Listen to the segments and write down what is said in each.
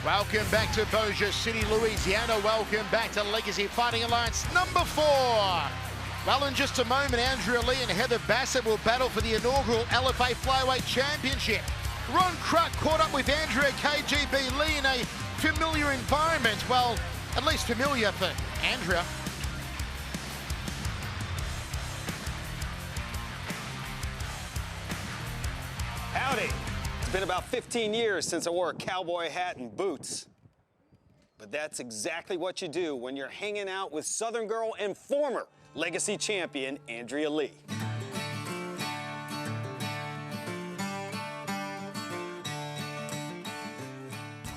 Welcome back to Bossier City, Louisiana. Welcome back to Legacy Fighting Alliance number 4. Well, in just a moment, Andrea Lee and Heather Bassett will battle for the inaugural LFA Flyweight Championship. Ron Kruk caught up with Andrea KGB Lee in a familiar environment. Well, at least familiar for Andrea. Howdy. It's been about 15 years since I wore a cowboy hat and boots. But that's exactly what you do when you're hanging out with Southern Girl and former Legacy champion Andrea Lee.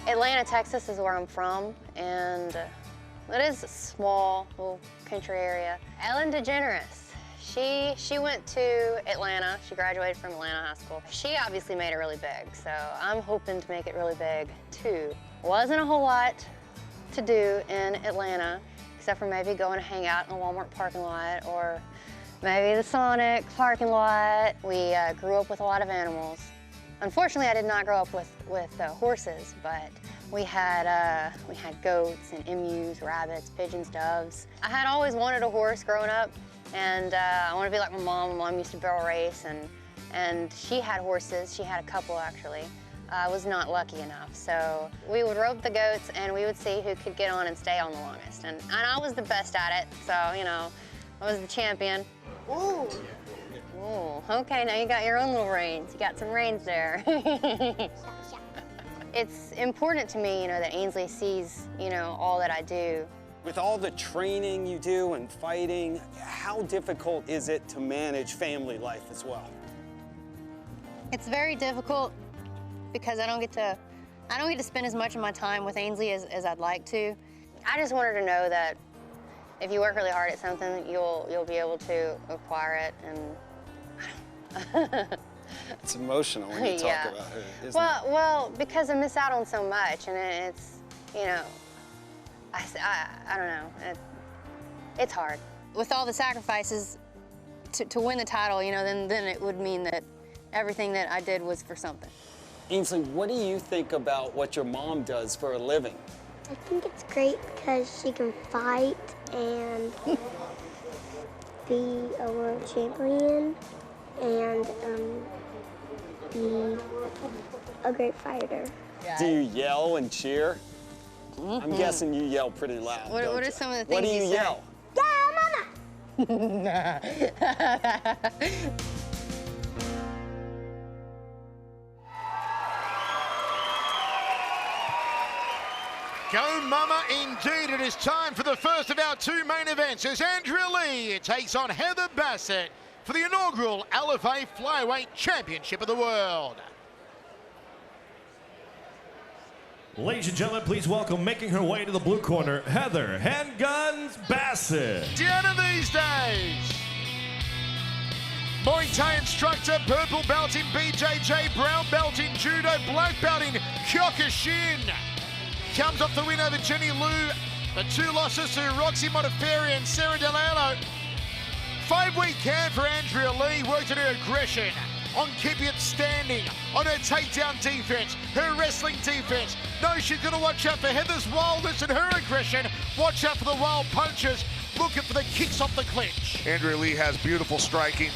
Atlanta, Texas is where I'm from, and it is a small little country area. Ellen DeGeneres, she went to Atlanta. She graduated from Atlanta High School. She obviously made it really big, so I'm hoping to make it really big too. Wasn't a whole lot to do in Atlanta, except for maybe going to hang out in the Walmart parking lot or maybe the Sonic parking lot. We grew up with a lot of animals. Unfortunately, I did not grow up with horses, but we had goats and emus, rabbits, pigeons, doves. I had always wanted a horse growing up, and I wanted to be like my mom. My mom used to barrel race, and she had horses. She had a couple, actually. I was not lucky enough, so we would rope the goats, and we would see who could get on and stay on the longest. And I was the best at it, so, you know, I was the champion. Ooh. Ooh, okay, now you got your own little reins. You got some reins there. It's important to me, you know, that Ainsley sees, you know, all that I do. With all the training you do and fighting, how difficult is it to manage family life as well? It's very difficult because I don't get to spend as much of my time with Ainsley as I'd like to. I just want her to know that if you work really hard at something, you'll be able to acquire it. And it's emotional when you talk about her, isn't it? Well, because I miss out on so much, and it's, you know, I don't know, it's hard. With all the sacrifices to win the title, you know, then it would mean that everything that I did was for something. Ainsley, what do you think about what your mom does for a living? I think it's great because she can fight and be a world champion and be a great fighter. Do you yell and cheer? I'm guessing you yell pretty loud. What are some of the things What do you say? yell? Yeah, Mama! Go Mama indeed. It is time for the first of our 2 main events as Andrea Lee takes on Heather Bassett for the inaugural LFA Flyweight Championship of the World. Ladies and gentlemen, please welcome, making her way to the blue corner, Heather Handguns Bassett. Deanna these days. Muay Thai instructor, purple belt in BJJ, brown belt in judo, black belt in Kyokushin. Comes off the win over Jenny Liu. The 2 losses to Roxy Modafferi and Sarah Delano. 5-week camp for Andrea Lee. Worked on her aggression, on keeping it standing, on her takedown defense, her wrestling defense. No, she's going to watch out for Heather's wildness and her aggression. Watch out for the wild punches. Looking for the kicks off the clinch. Andrea Lee has beautiful striking.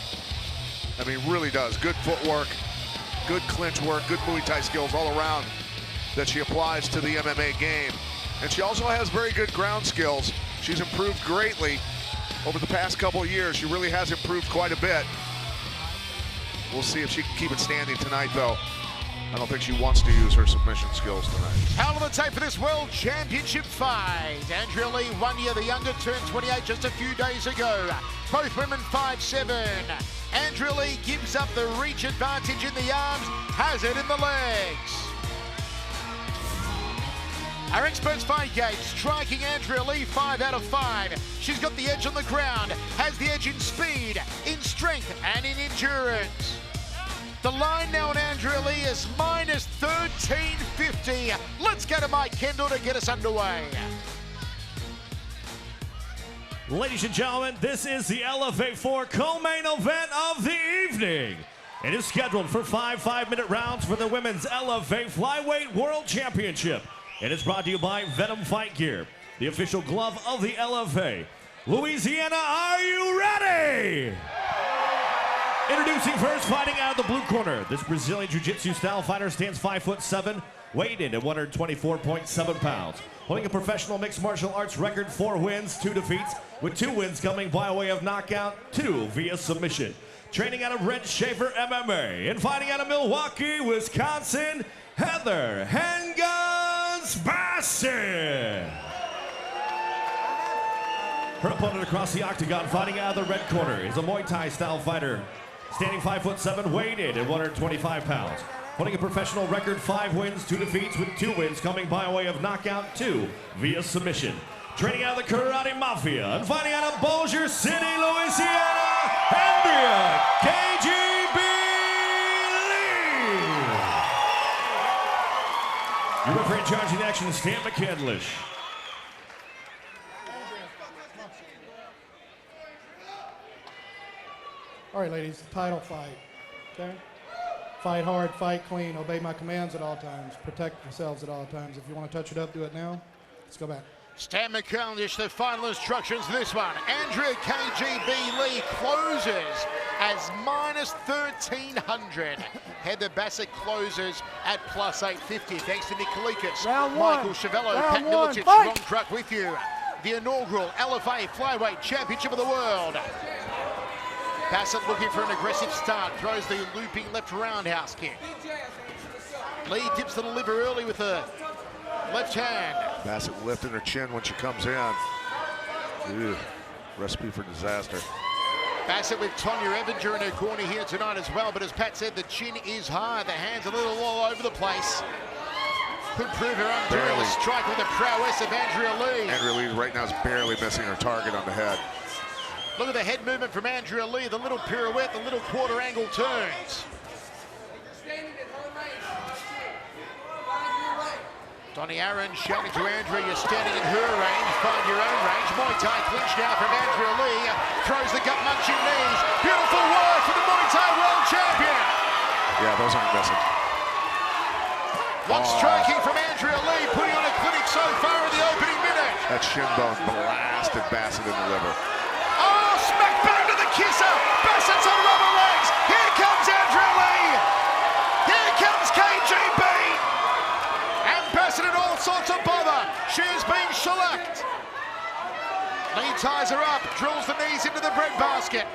I mean, really does. Good footwork, good clinch work, good Muay Thai skills all around that she applies to the MMA game. And she also has very good ground skills. She's improved greatly over the past couple of years. She really has improved quite a bit. We'll see if she can keep it standing tonight, though. I don't think she wants to use her submission skills tonight. Hell of a tape for this World Championship fight. Andrea Lee, 1 year the younger, turned 28 just a few days ago. Both women 5'7". Andrea Lee gives up the reach advantage in the arms, has it in the legs. Our experts fight gauge, striking Andrea Lee 5 out of 5. She's got the edge on the ground, has the edge in speed, in strength, and in endurance. The line now on Andrea Lee is minus 1350. Let's go to Mike Kendall to get us underway. Ladies and gentlemen, this is the LFA 4 co-main event of the evening. It is scheduled for 5 5-minute rounds for the Women's LFA Flyweight World Championship. And it's brought to you by Venom Fight Gear, the official glove of the LFA. Louisiana, are you ready? Introducing first, fighting out of the blue corner. This Brazilian Jiu-Jitsu style fighter stands 5'7", weighed in at 124.7 pounds. Holding a professional mixed martial arts record, 4 wins, 2 defeats, with 2 wins coming by way of knockout, 2 via submission. Training out of Red Schaefer MMA and fighting out of Milwaukee, Wisconsin, Heather Handguns Bassett. Her opponent across the octagon, fighting out of the red corner, is a Muay Thai style fighter. Standing 5'7", weighed in at 125 pounds. Holding a professional record, 5 wins, 2 defeats, with 2 wins coming by way of knockout, 2 via submission. Training out of the Karate Mafia and fighting out of Bossier City, Louisiana, Andrea KGB Lee. Your referee in charge of the action is Stan McCandlish. All right, ladies, title fight, okay? Fight hard, fight clean, obey my commands at all times, protect yourselves at all times. If you want to touch it up, do it now. Let's go back. Stan McCandlish, the final instructions for this one. Andrea KGB Lee closes as minus 1,300. Heather Bassett closes at plus 850. Thanks to Nick Kalikas, Michael Chavello, Pat Milicic, Ron Truck with you. The inaugural LFA Flyweight Championship of the World. Bassett looking for an aggressive start, throws the looping left roundhouse kick. Lee dips to the liver early with the left hand. Bassett lifting her chin when she comes in. Ew, recipe for disaster. Bassett with Tonya Evinger in her corner here tonight as well, but as Pat said, the chin is high, the hands a little all over the place. Could prove her undoing the strike with the prowess of Andrea Lee. Andrea Lee right now is barely missing her target on the head. Look at the head movement from Andrea Lee, the little pirouette, the little quarter angle turns. Donnie Aaron shouting to Andrea, you're standing in her range, find your own range. Muay Thai clinch now from Andrea Lee, throws the gut-munching knees. Beautiful work for the Muay Thai world champion. Yeah, those aren't missing. One striking from Andrea Lee, putting on a clinic so far in the opening minute. That shin bone blasted Bassett in the liver. Oh, smack bang to the kisser. Bassett's on rubber legs. Here comes Andrea Lee. Here comes KGB. And Bassett in all sorts of bother. She is being shellacked. Lee ties her up, drills the knees into the breadbasket.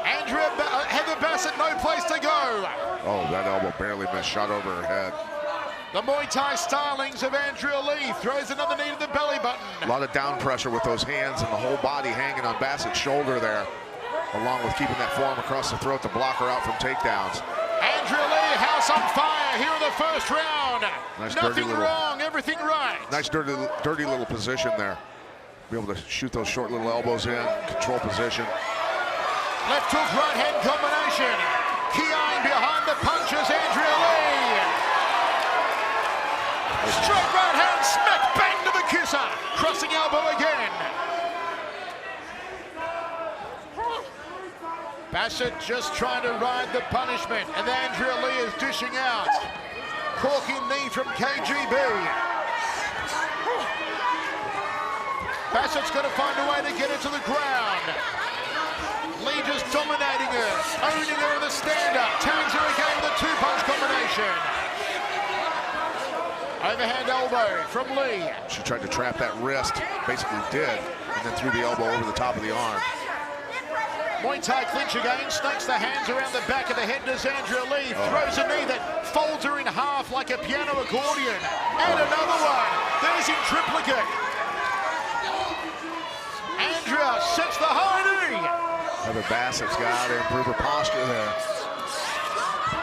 Heather Bassett, no place to go. Oh, that elbow barely missed, shot over her head. The Muay Thai stylings of Andrea Lee throws another knee to the belly button. A lot of down pressure with those hands and the whole body hanging on Bassett's shoulder there, along with keeping that forearm across the throat to block her out from takedowns. Andrea Lee, house on fire here in the first round. Nice Nothing wrong, everything right. Nice dirty little position there. Be able to shoot those short little elbows in, control position. Left hook, right hand combination. Keying behind the punches, Andrea Lee. Straight right hand, smack bang to the kisser. Crossing elbow again. Bassett just trying to ride the punishment, and Andrea Lee is dishing out. Corking knee from KGB. Bassett's going to find a way to get her to the ground. Lee just dominating her, owning her in the stand-up. Tags her again with a 2-punch combination. Overhand elbow from Lee. She tried to trap that wrist, basically did, and then threw the elbow over the top of the arm. Muay Thai clinch again, snakes the hands around the back of the head as Andrea Lee throws a knee that folds her in half like a piano accordion. And another one. There's in triplicate. Andrea sets the high knee. Heather Bassett's got to improve her posture there.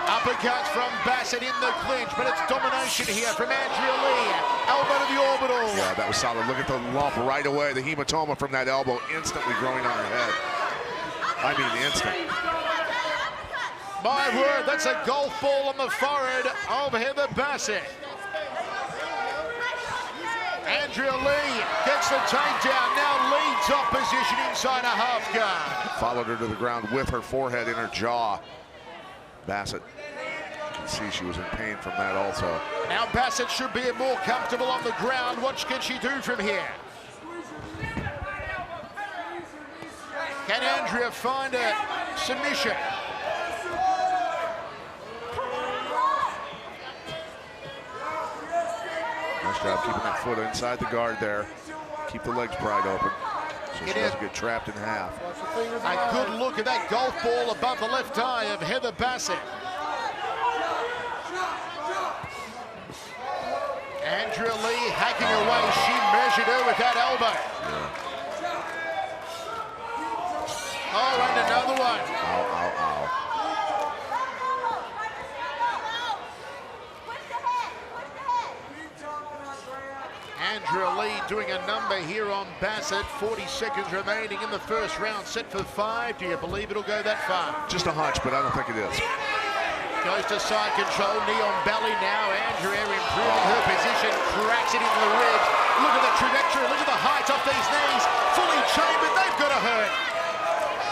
Uppercuts from Bassett in the clinch, but it's domination here from Andrea Lee. Elbow to the orbital. Yeah, that was solid. Look at the lump right away. The hematoma from that elbow instantly growing on her head. I mean, instant. My word, that's a golf ball on the forehead of Heather Bassett. Andrea Lee gets the takedown. Now Lee top position inside a half guard. Followed her to the ground with her forehead in her jaw. Bassett can see she was in pain from that also. Now Bassett should be more comfortable on the ground. What can she do from here? Can Andrea find a submission? Nice job keeping that foot inside the guard there. Keep the legs pried open so she doesn't get trapped in half. A good look at that golf ball above the left eye of Heather Bassett. Andrea Lee hacking away. She measured her with that elbow. Oh, and another one. Ow, ow, ow. Andrea Lee doing a number here on Bassett. 40 seconds remaining in the first round, set for 5. Do you believe it'll go that far? Just a hunch, but I don't think it is. Goes to side control, knee on belly now. Andrea improving her position, cracks it into the ribs. Look at the trajectory, look at the height off these knees. Fully chambered, they've got to hurt.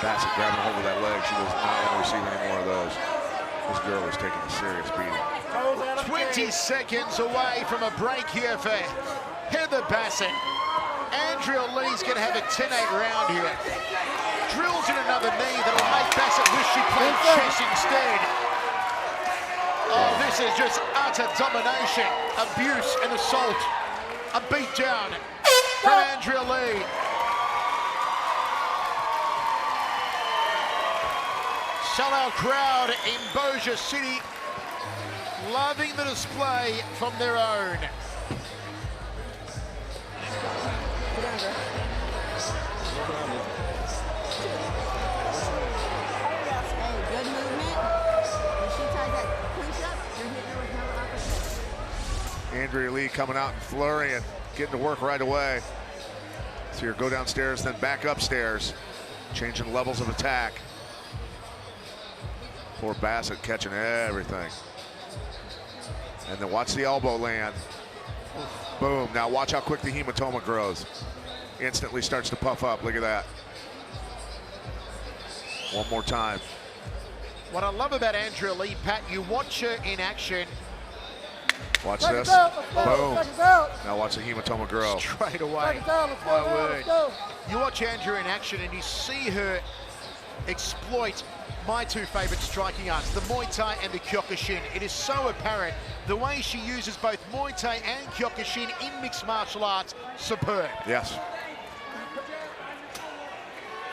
Bassett grabbing hold of that leg. She was not going to receive any more of those. This girl is taking a serious beating. 20 seconds away from a break here for Heather Bassett. Andrea Lee's going to have a 10-8 round here. Drills in another knee that'll make Bassett wish she played chess instead. Oh, this is just utter domination, abuse and assault. A beat down from Andrea Lee. Sellout crowd in Bossier City, loving the display from their own. Good movement. When she ties that clinch up, you're hitting her with no uppercut. Andrea Lee coming out and flurrying, getting to work right away. See her go downstairs, then back upstairs, changing levels of attack. Poor Bassett catching everything. And then watch the elbow land. Boom. Now watch how quick the hematoma grows. Instantly starts to puff up. Look at that. One more time. What I love about Andrea Lee, Pat, you watch her in action. Watch this. Boom. Now watch the hematoma grow. Straight away. My word. You watch Andrea in action and you see her exploit my two favorite striking arts, the Muay Thai and the Kyokushin. It is so apparent the way she uses both Muay Thai and Kyokushin in mixed martial arts. Superb. Yes.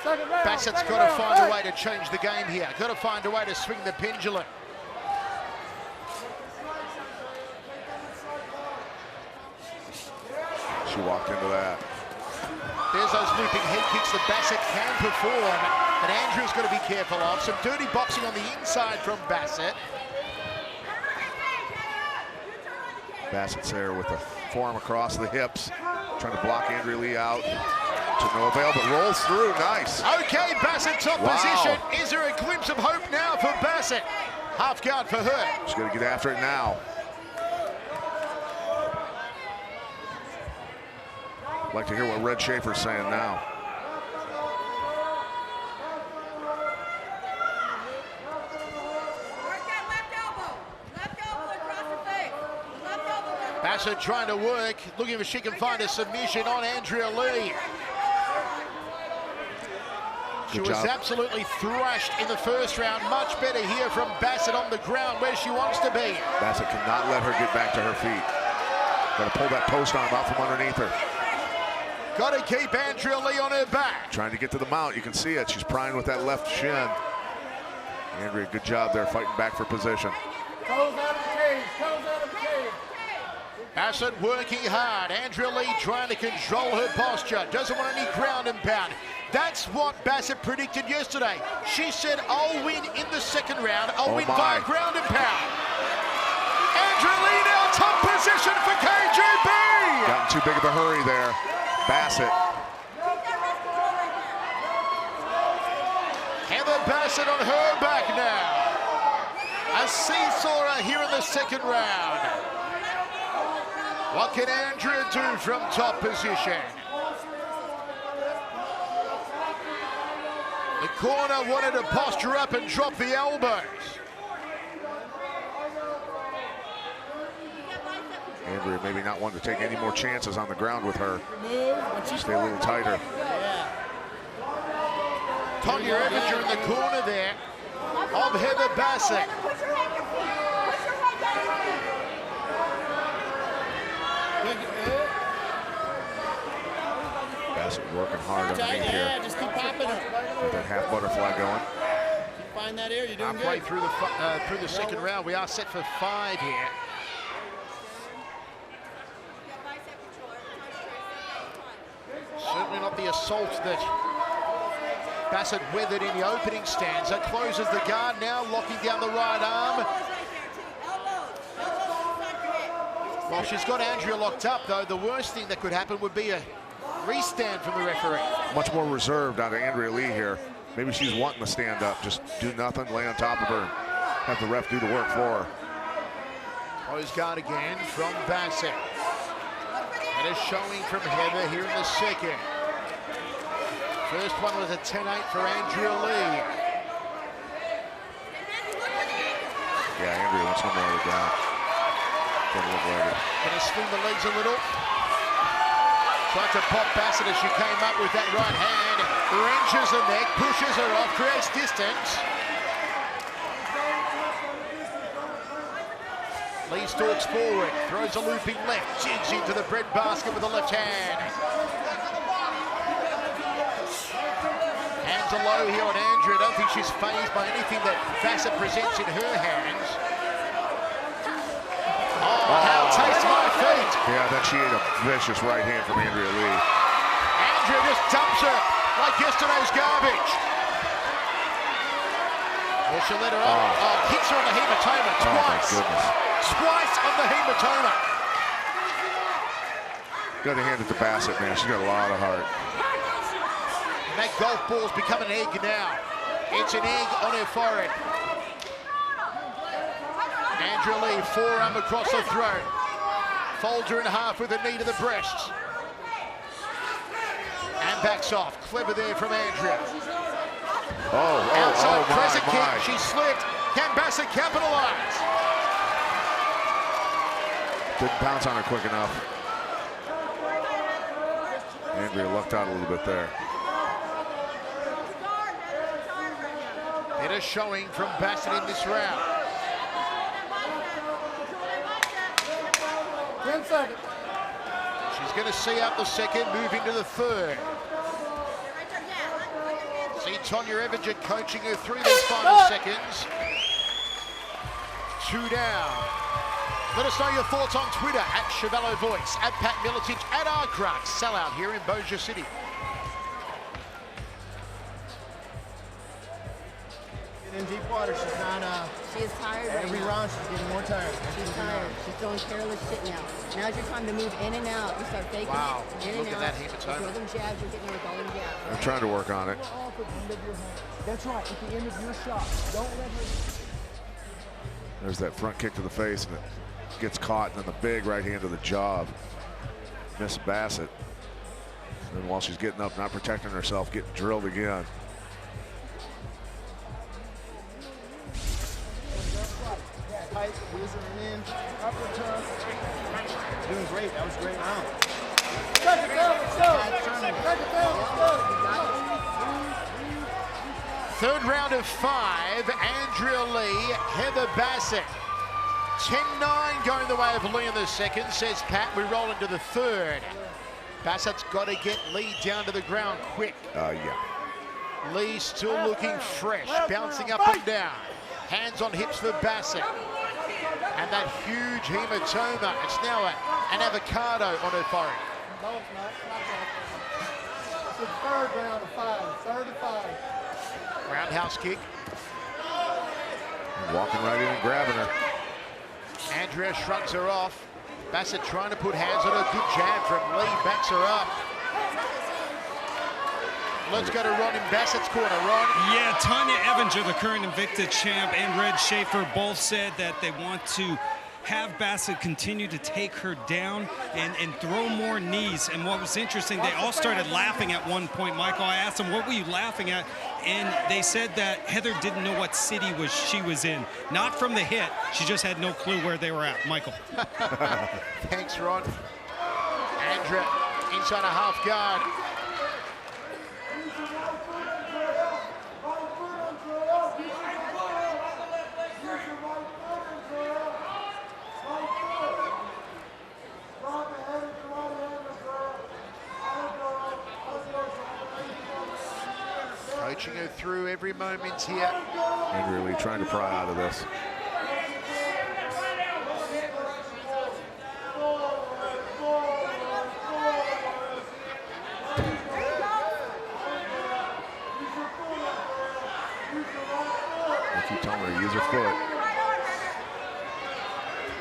Bassett's got to find a way to change the game here. Got to find a way to swing the pendulum. She walked into that. There's those looping head kicks that Bassett can perform, but Andrea's got to be careful of. Some dirty boxing on the inside from Bassett. Bassett's there with the forearm across the hips, trying to block Andrea Lee out. To no avail, but rolls through. Nice. Okay, Bassett top position. Is there a glimpse of hope now for Bassett? Half guard for her. She's going to get after it now. I'd like to hear what Red Schaefer's saying now. Bassett trying to work, looking if she can find a submission on Andrea Lee. She was absolutely thrashed in the first round. Much better here from Bassett on the ground where she wants to be. Bassett cannot let her get back to her feet. Got to pull that post arm out from underneath her. Got to keep Andrea Lee on her back. Trying to get to the mount. You can see it. She's prying with that left shin. Andrea, good job there fighting back for position. Toes out of the cage. Toes out of the cage. Bassett working hard. Andrea Lee trying to control her posture. Doesn't want any ground and pound. That's what Bassett predicted yesterday. She said, I'll win in the second round. I'll win via ground and pound. Andrea Lee now top position for KGB. Got in too big of a hurry there. Bassett. Heather Bassett on her back now. A seesawer here in the second round. What can Andrea do from top position? The corner wanted to posture up and drop the elbows. Andrea maybe not wanting to take any more chances on the ground with her. Stay a little tighter. Yeah. Tonya Evinger in the corner there of Heather Bassett. Bassett working hard underneath here. Yeah, just keep popping her. With that half butterfly going. Find that air, you're doing Halfway good. through the second round. We are set for 5 here. Certainly not the assault that Bassett weathered in the opening stanza. Closes the guard now, locking down the right arm. Well, she's got Andrea locked up, though. The worst thing that could happen would be a restand from the referee. Much more reserved out of Andrea Lee here. Maybe she's wanting to stand up, just do nothing, lay on top of her, and have the ref do the work for her. Close guard again from Bassett. And a showing from Heather here in the second. First one was a 10-8 for Andrea Lee. Yeah, Andrea wants one more of the ground. Doesn't look like it. Gonna swing the legs a little. Tried to pop Bassett as she came up with that right hand. Wrenches the neck, pushes her off, creates distance. Lee stalks forward, throws a looping left, jigs into the bread basket with the left hand. Hands are low here on Andrea. I don't think she's fazed by anything that Bassett presents in her hands. Oh, how taste my feet. Yeah, then she ate a vicious right hand from Andrea Lee. Andrea just dumps her like yesterday's garbage. Well, she'll let her up. Oh, hits her on the hematoma twice. Oh, my goodness. Twice on the hematoma. Got to hand it to Bassett, man. She's got a lot of heart. And that golf ball's become an egg now. It's an egg on her forehead. Andrea Lee, forearm across the throat. Folds her in half with a knee to the breast. And backs off. Clever there from Andrea. Outside crescent kick. She slipped. Can Bassett capitalize? Didn't bounce on her quick enough. Andrea lucked out a little bit there. It is showing from Bassett in this round. 10 seconds. She's going to see out the second, move into the third. See Tonya Evinger coaching her through these final seconds. 2 down. Let us know your thoughts on Twitter at Chevello Voice, at Pat Milicic, at Arcrux. Sellout here in Bossier City. In deep water, she's not. She is tired right Every now. round, she's getting more tired. She's tired. She's throwing careless shit now. Now's your time to move in and out. You start faking Wow. it. In Look and at out. that hematoma. You throw them jabs. You're getting her with all them jabs. I'm trying to work on it. Off at the end of your hand. That's right, at the end of your shot. Don't let her. There's that front kick to the face, and it gets caught, and then the big right hand to the jaw. Miss Bassett. And while she's getting up, not protecting herself, getting drilled again. Tight, whizzing in, upper tuck. Doing great. That was a great round. Second down, let's go. Second down, let's go. Third round of 5, Andrea Lee, Heather Bassett. 10-9 going the way of Lee in the second, says Pat. We roll into the third. Bassett's got to get Lee down to the ground quick. Yeah. Lee still looking fresh, bouncing up and down. Hands on hips for Bassett. And that huge hematoma. It's now an avocado on her forehead. No, it's not. It's not that. It's the third round of 5. Third of 5. Roundhouse kick. Walking right in and grabbing her. Andrea shrugs her off. Bassett trying to put hands on her. Good jab from Lee. Backs her up. Let's go to Ron in Bassett's corner. Ron. Yeah, Tonya Evinger, the current Invicta champ, and Red Schaefer both said that they want to have Bassett continue to take her down and throw more knees. And what was interesting, they all started laughing at one point. Michael, I asked them, what were you laughing at? And they said that Heather didn't know what city she was in. Not from the hit, she just had no clue where they were at. Michael. Thanks, Ron. Andrea inside a half guard. Coaching her through every moment here. And really trying to pry out of this. I keep telling her to use her foot.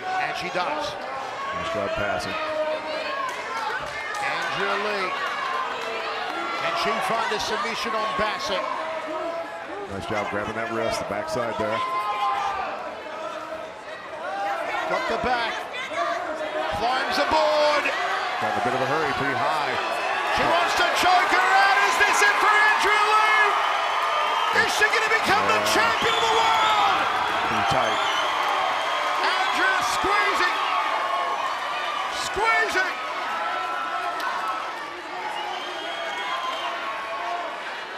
And she does. Nice job passing. Andrea Lee. And she finds a submission on Bassett. Nice job grabbing that wrist, the backside there. Got the back. Climbs aboard. Got in a bit of a hurry, pretty high. She wants to choke her out. Is this it for Andrea Lee? Is she going to become the champion of the world? Pretty tight. Andrea squeezing. Squeezing.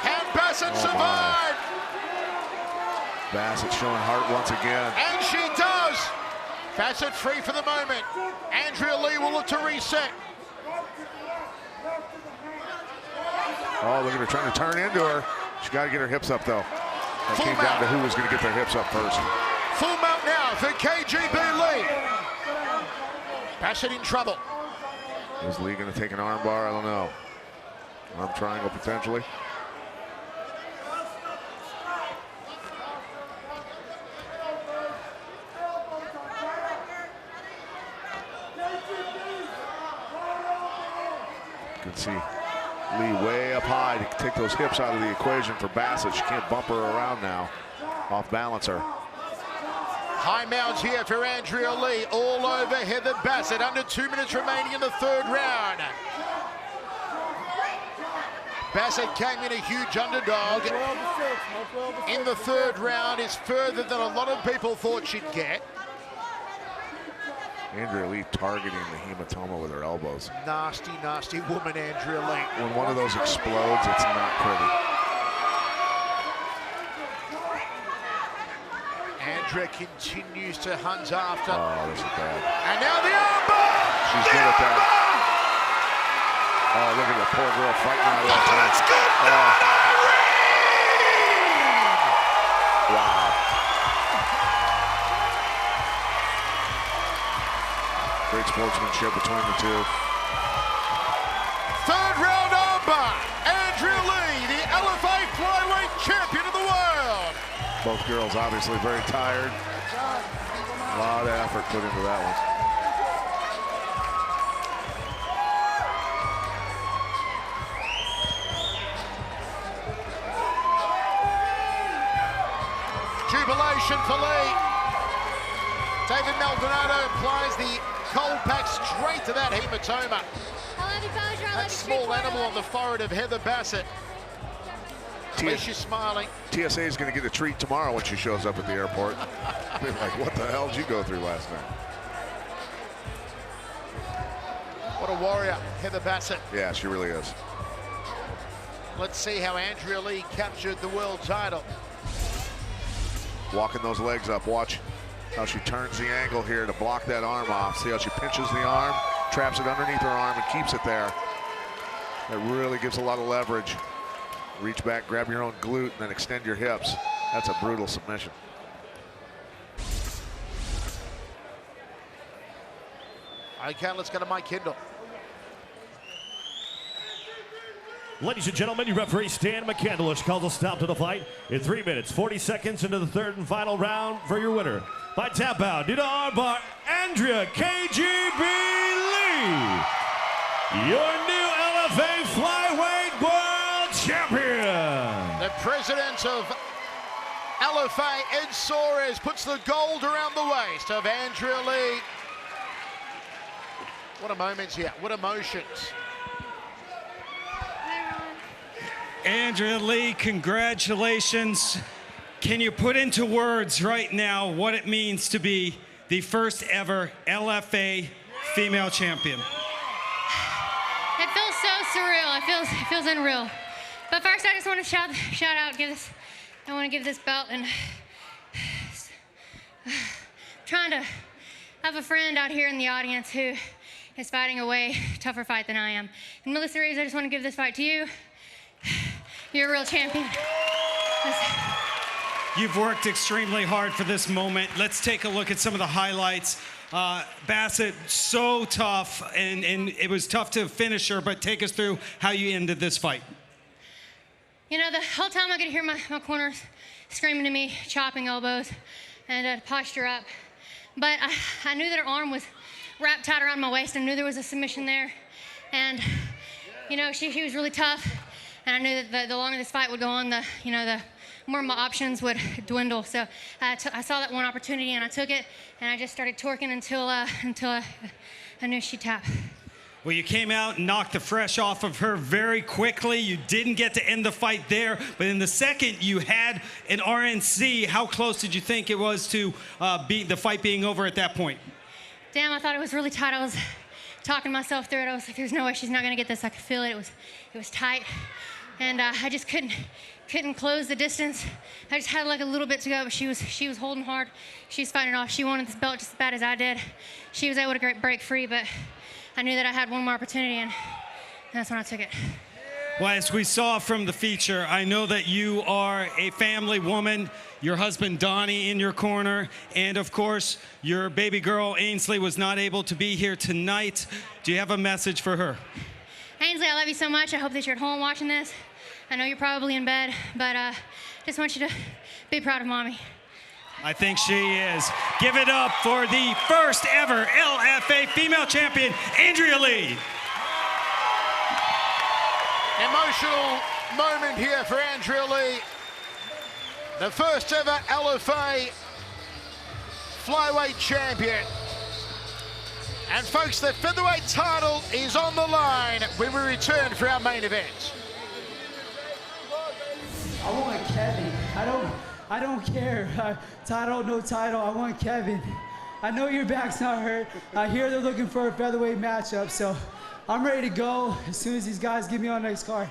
Can Bassett survive? Bassett showing heart once again. And she does. Bassett free for the moment. Andrea Lee will look to reset. Oh, look at her trying to turn into her. She got to get her hips up, though. That Full came mount. down to who was going to get their hips up first. Full mount now for KGB Lee. Bassett in trouble. Is Lee going to take an arm bar? I don't know. Arm triangle potentially. You can see Lee way up high to take those hips out of the equation for Bassett. She can't bump her around now, off balance her. High mounts here for Andrea Lee, all over Heather Bassett. Under 2 minutes remaining in the third round. Bassett came in a huge underdog. In the third round is further than a lot of people thought she'd get. Andrea Lee targeting the hematoma with her elbows. Nasty, nasty woman, Andrea Lee. When one of those explodes, it's not pretty. Andrea continues to hunt after. Oh, this is bad. And now the armbar! She's good at that. Oh, look at the poor girl fighting out of that. Oh, that's good! Wow. Great sportsmanship between the two. Third round armbar. Andrea Lee, the LFA flyweight champion of the world. Both girls obviously very tired. A lot of effort put into that one. Jubilation for Lee. David Maldonado applies the cold pack straight to that hematoma. That small animal on the forehead of Heather Bassett. At least she's smiling. TSA is going to get a treat tomorrow when she shows up at the airport. They're like, what the hell did you go through last night? What a warrior, Heather Bassett. Yeah, she really is. Let's see how Andrea Lee captured the world title. Walking those legs up. Watch how she turns the angle here to block that arm off. See how she pinches the arm, traps it underneath her arm, and keeps it there. That really gives a lot of leverage. Reach back, grab your own glute, and then extend your hips. That's a brutal submission. Okay, let's go to Mike Kendall. Ladies and gentlemen, your referee Stan McCandlish calls a stop to the fight in 3 minutes, 40 seconds into the third and final round for your winner. By tap out, due to armbar, Andrea KGB Lee, your new LFA Flyweight World Champion. The president of LFA, Ed Soares puts the gold around the waist of Andrea Lee. What a moment here, what emotions. Andrea Lee, congratulations. Can you put into words right now what it means to be the first ever LFA female champion? It feels so surreal. It feels unreal. But first, I just want to shout out, I want to give this belt, and trying to have a friend out here in the audience who is fighting a way tougher fight than I am. And Melissa Reeves, I just want to give this fight to you. You're a real champion. You've worked extremely hard for this moment. Let's take a look at some of the highlights. Bassett, so tough, and it was tough to finish her, but take us through how you ended this fight. You know, the whole time I could hear my corners screaming to me, chopping elbows, and posture up. But I knew that her arm was wrapped tight around my waist. I knew there was a submission there. And, you know, she was really tough. And I knew that the longer this fight would go on, the more my options would dwindle. So I saw that one opportunity and I took it, and I just started torquing until I knew she'd tap. Well, you came out and knocked the fresh off of her very quickly. You didn't get to end the fight there, but in the second you had an RNC. How close did you think it was to the fight being over at that point? Damn, I thought it was really tight. I was talking myself through it. I was like, there's no way she's not gonna get this. I could feel it. It was tight. And I just couldn't close the distance. I just had like a little bit to go, but she was holding hard. She's fighting off. She wanted this belt just as bad as I did. She was able to break free, but I knew that I had one more opportunity, and that's when I took it. Well, as we saw from the feature, I know that you are a family woman. Your husband, Donnie, in your corner. And, of course, your baby girl, Ainsley, was not able to be here tonight. Do you have a message for her? Ainsley, I love you so much. I hope that you're at home watching this. I know you're probably in bed, but just want you to be proud of Mommy. I think she is. Give it up for the first ever LFA female champion, Andrea Lee. Emotional moment here for Andrea Lee. The first ever LFA flyweight champion. And folks, the featherweight title is on the line when we return for our main event. I want Kevin. I don't care. Title, no title. I want Kevin. I know your back's not hurt. I hear they're looking for a featherweight matchup, so I'm ready to go as soon as these guys get me on the next card.